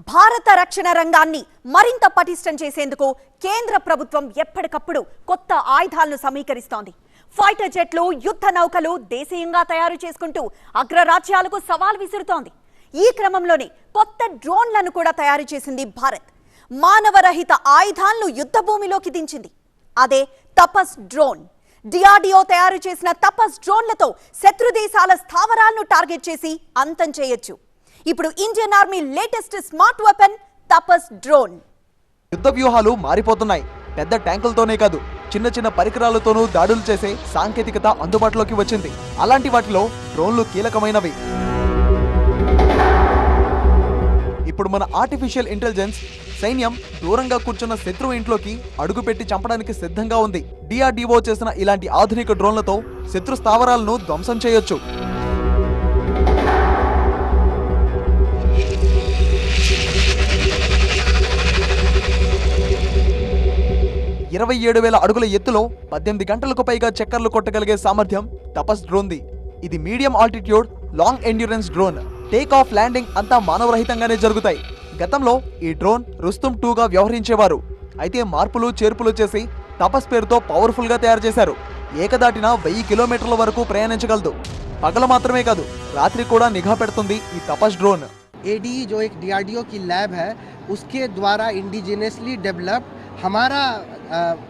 భారత రక్షణ రంగాన్ని మరింత పటిష్టం చేసేందుకు కేంద్ర ప్రభుత్వం ఎప్పటికప్పుడు కొత్త ఆయుధాలను సమీకరిస్తోంది. ఫైటర్ జెట్లు, యుద్ధ నౌకలు దేశీయంగా తయారు చేసుకుంటూ అగ్రరాజ్యాలకు సవాల్ విసురుతోంది. ఈ క్రమంలోనే కొత్త డ్రోన్లను కూడా తయారు చేసింది భారత్. మానవరహిత ఆయుధాలను యుద్ధ భూమిలోకి దించింది. అదే తపస్ డ్రోన్. డిఆర్డీఓ తయారు చేసిన తపస్ డ్రోన్లతో శత్రు దేశాల స్థావరాలను టార్గెట్ చేసి అంతం చేయొచ్చు. ఇప్పుడు Indian army latest smart weapon Tapas drone. యుద్ధ వ్యూహాలు మారిపోతున్నాయి. పెద్ద ట్యాంకులతోనే కాదు, చిన్న చిన్న పరికరాలతోనూ దాడులు చేసే సాంకేతికత అందుబాటులోకి వచ్చింది. అలాంటి వాటిలో డ్రోన్లు కీలకమైనవి. ఇప్పుడు మన ఆర్టిఫిషియల్ ఇంటెలిజెన్స్ సైన్యం దూరంగా కూర్చున్న శత్రువు ఇంట్లోకి అడుగుపెట్టి చంపడానికి సిద్ధంగా ఉంది. డిఆర్డీఓ చేసిన ఇలాంటి ఆధునిక డ్రోన్లతో శత్రు స్థావరాలను ధ్వంసం చేయొచ్చు. ఇరవై 7,000 అడుగుల ఎత్తులో 18 గంటలకు పైగా చక్కర్లు కొట్టగలిగే సామర్థ్యం తపస్ డ్రోన్ది. ఇది medium altitude long endurance drone. Take off, landing అంతా మానవరహితంగానే జరుగుతాయి. గతంలో ఈ డ్రోన్ రుస్తుం 2గా వ్యవహరించేవారు. అయితే మార్పులు చేర్పులు చేసి తపస్ పేరుతో పవర్ఫుల్ గా తయారు చేశారు. ఏకదాటిన 1000 కిలోమీటర్ల వరకు ప్రయాణించగలదు. పగల మాత్రమే కాదు, రాత్రి కూడా నిఘా పెడుతుంది ఈ తపస్ డ్రోన్. ADE जो एक DRDO की लैब है, उसके द्वारा इंडिजिनियसली डेवलप्ड हमारा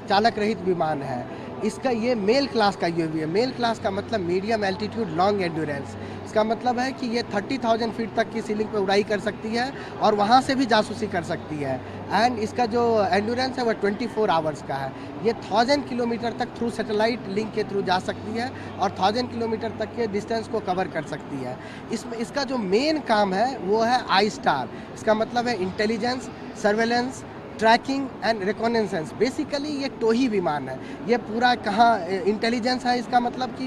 चालक रहित विमान है. इसका ये मेल क्लास का UAV है. मेल क्लास का मतलब मीडियम एल्टीट्यूड लॉन्ग एंड्योरेंस. इसका मतलब है कि ये 30,000 फीट तक की सीलिंग पे उड़ाई कर सकती है और वहाँ से भी जासूसी कर सकती है. एंड इसका जो एंड्योरेंस है वह 24 आवर्स का है. ये 1000 किलोमीटर तक थ्रू सैटेलाइट लिंक के थ्रू जा सकती है और 1000 किलोमीटर तक के डिस्टेंस को कवर कर सकती है. इसमें इसका जो मेन काम है वो है आई स्टार. इसका मतलब है intelligence, surveillance, tracking and reconnaissance. Basically ये टोही विमान है. ये पूरा कहाँ इंटेलिजेंस है, इसका मतलब कि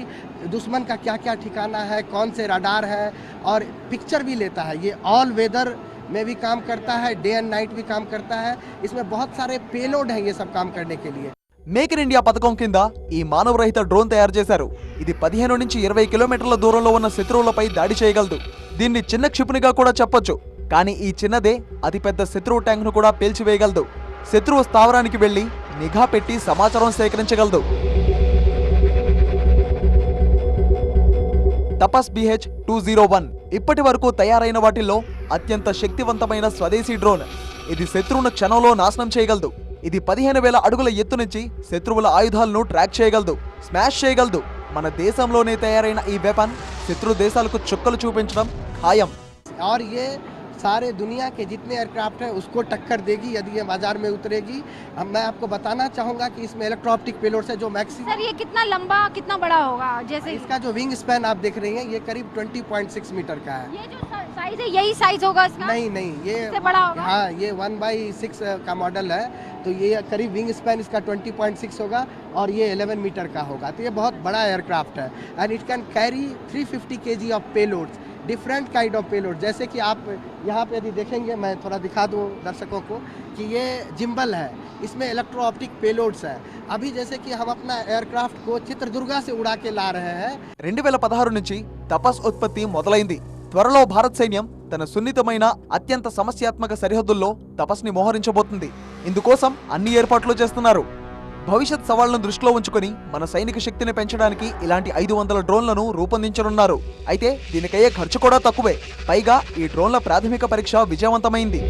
दुश्मन का क्या क्या ठिकाना है, कौन से रडार है, और पिक्चर भी लेता है. ये ऑल वेदर में भी काम करता है, डे एंड नाइट भी काम करता है. इसमें बहुत सारे पेलोड हैं ये सब काम करने के लिए. మేక్ ఇన్ ఇండియా పథకం కింద ఈ మానవరహిత డ్రోన్ తయారు చేశారు. ఇది 15 నుంచి 20 కిలోమీటర్ల దూరంలో ఉన్న శత్రువులపై దాడి చేయగలదు. దీన్ని చిన్న క్షిపణిగా కూడా చెప్పొచ్చు. కానీ ఈ చిన్నదే అతిపెద్ద శత్రువు ట్యాంక్ ను కూడా పేల్చివేయగలదు. శత్రువు స్థావరానికి వెళ్లి నిఘా పెట్టి సమాచారం సేకరించగలదు. తపస్ BH-201 ఇప్పటి వరకు తయారైన వాటిల్లో అత్యంత శక్తివంతమైన స్వదేశీ డ్రోన్. ఇది శత్రువును క్షణంలో నాశనం చేయగలదు. ఇది 15,000 అడుగుల ఎత్తు నుంచి శత్రువుల ఆయుధాలను ట్రాక్ చేయగలదు, స్మాష్ చేయగలదు. మన దేశంలోనే తయారైన ఈ వెపన్ శత్రు దేశాలకు చుక్కలు చూపించడం ఖాయం. और ये सारे दुनिया के जितने एयरक्राफ्ट हैं उसको टक्कर देगी यदि ये बाजार में उतरेगी. अब मैं आपको बताना चाहूँगा कि इसमें इलेक्ट्रो-ऑप्टिक पेलोड है जो मैक्सिमम. सर ये कितना लंबा कितना बड़ा होगा? जैसे इसका जो विंग स्पैन आप देख रही हैं ये करीब 20.6 मीटर का है. ये जो साइज है यही साइज होगा इसका? नहीं, ये बड़ा होगा? हाँ, ये 1/6 का मॉडल है. तो ये करीब विंग स्पैन इसका 20.6 होगा और ये 11 मीटर का होगा. तो ये बहुत बड़ा एयरक्राफ्ट है and it can carry 350 kg of payloads. Different kind of payload. जैसे कि आप यहाँ पे यदि देखेंगे, मैं थोड़ा दिखा दूँ दर्शकों को कि ये जिम्बल है, इसमें इलेक्ट्रो ऑप्टिक पेलोड्स है. अभी जैसे कि हम अपना एयरक्राफ्ट को चित्रदुर्गा से उड़ा के ला रहे हैं. 2016 నుంచి తపస్ ఉత్పత్తి మొదలైంది. త్వరలో భారత సైన్యం తన సున్నితమైన అత్యంత సమస్యాత్మక సరిహద్దుల్లో తపస్ని మోహరించబోతుంది. ఇందుకోసం అన్ని ఏర్పాట్లు చేస్తున్నారు. భవిష్యత్ సవాళ్లను దృష్టిలో ఉంచుకొని మన సైనిక శక్తిని పెంచడానికి ఇలాంటి 500 డ్రోన్లను రూపొందించనున్నారు. అయితే దీనికయ్యే ఖర్చు కూడా తక్కువే. పైగా ఈ డ్రోన్ల ప్రాథమిక పరీక్ష విజయవంతమైంది.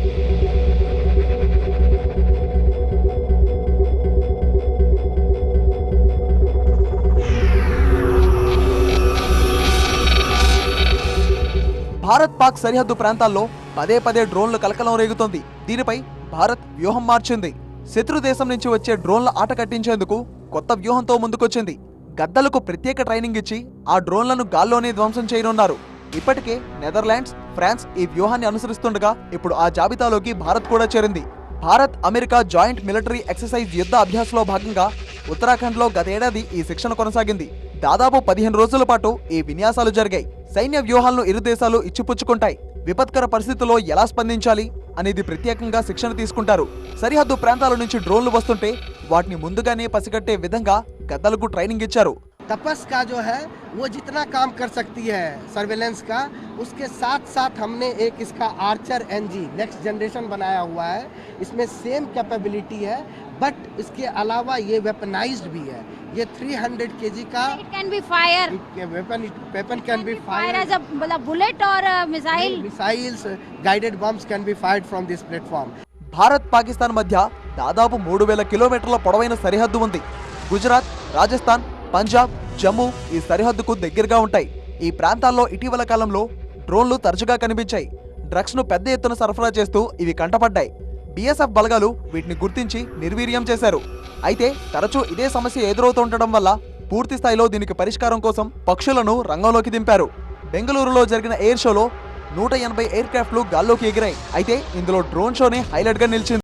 భారత్ పాక్ సరిహద్దు ప్రాంతాల్లో పదే పదే డ్రోన్లు కలకలం రేగుతోంది. దీనిపై భారత్ వ్యూహం మార్చింది. శత్రు దేశం నుంచి వచ్చే డ్రోన్ల ఆట కట్టించేందుకు కొత్త వ్యూహంతో ముందుకొచ్చింది. గద్దలకు ప్రత్యేక ట్రైనింగ్ ఇచ్చి ఆ డ్రోన్లను గాల్లోనే ధ్వంసం చేయనున్నారు. ఇప్పటికే నెదర్లాండ్స్, ఫ్రాన్స్ ఈ వ్యూహాన్ని అనుసరిస్తుండగా ఇప్పుడు ఆ జాబితాలోకి భారత్ కూడా చేరింది. Bharat America joint military exercise యుద్ధ అభ్యాసంలో భాగంగా ఉత్తరాఖండ్లో గతేడాది ఈ శిక్షణ కొనసాగింది. దాదాపు 15 రోజుల పాటు ఈ విన్యాసాలు జరిగాయి. సైన్య వ్యూహాలను ఇరు దేశాలు ఇచ్చిపుచ్చుకుంటాయి. విపత్కర పరిస్థితుల్లో ఎలా స్పందించాలి అనేది ప్రత్యేకంగా శిక్షణ తీసుకుంటారు. సరిహద్దు ప్రాంతాల నుంచి డ్రోన్లు వస్తుంటే వాటిని ముందుగానే పసిగట్టే విధంగా గద్దలకు ట్రైనింగ్ ఇచ్చారు. तपस का जो है वो जितना काम कर सकती है सर्वेलेंस का, उसके साथ साथ हमने एक इसका आर्चर एनजी नेक्स्ट जनरेशन बनाया हुआ है। इसमें सेम कैपेबिलिटी है, बट इसके अलावा ये वेपनाइज्ड भी है। ये 300 केजी का it can be fire weapon can be fire as fire, uh मतलब बुलेट और missile. missiles, guided bombs can be fired from this platform. Bharat Pakistan మధ్య దాదాపు 3000 కిలోమీటర్ల పొడవైన సరిహద్దు ఉంది. గుజరాత్, రాజస్థాన్, పంజాబ్, జమ్మూ ఈ సరిహద్దుకు దగ్గరగా ఉంటాయి. ఈ ప్రాంతాల్లో ఇటీవల కాలంలో డ్రోన్లు తరచుగా కనిపించాయి. డ్రగ్స్ ను పెద్ద ఎత్తున సరఫరా చేస్తూ ఇవి కంటపడ్డాయి. బీఎస్ఎఫ్ బలగాలు వీటిని గుర్తించి నిర్వీర్యం చేశారు. అయితే తరచూ ఇదే సమస్య ఎదురవుతుండడం వల్ల పూర్తి స్థాయిలో దీనికి పరిష్కారం కోసం పక్షులను రంగంలోకి దింపారు. బెంగళూరులో జరిగిన ఎయిర్ షోలో 180 ఎయిర్ క్రాఫ్ట్లు గాల్లోకి ఎగిరాయి. అయితే ఇందులో డ్రోన్ షోనే హైలైట్ గా నిలిచింది.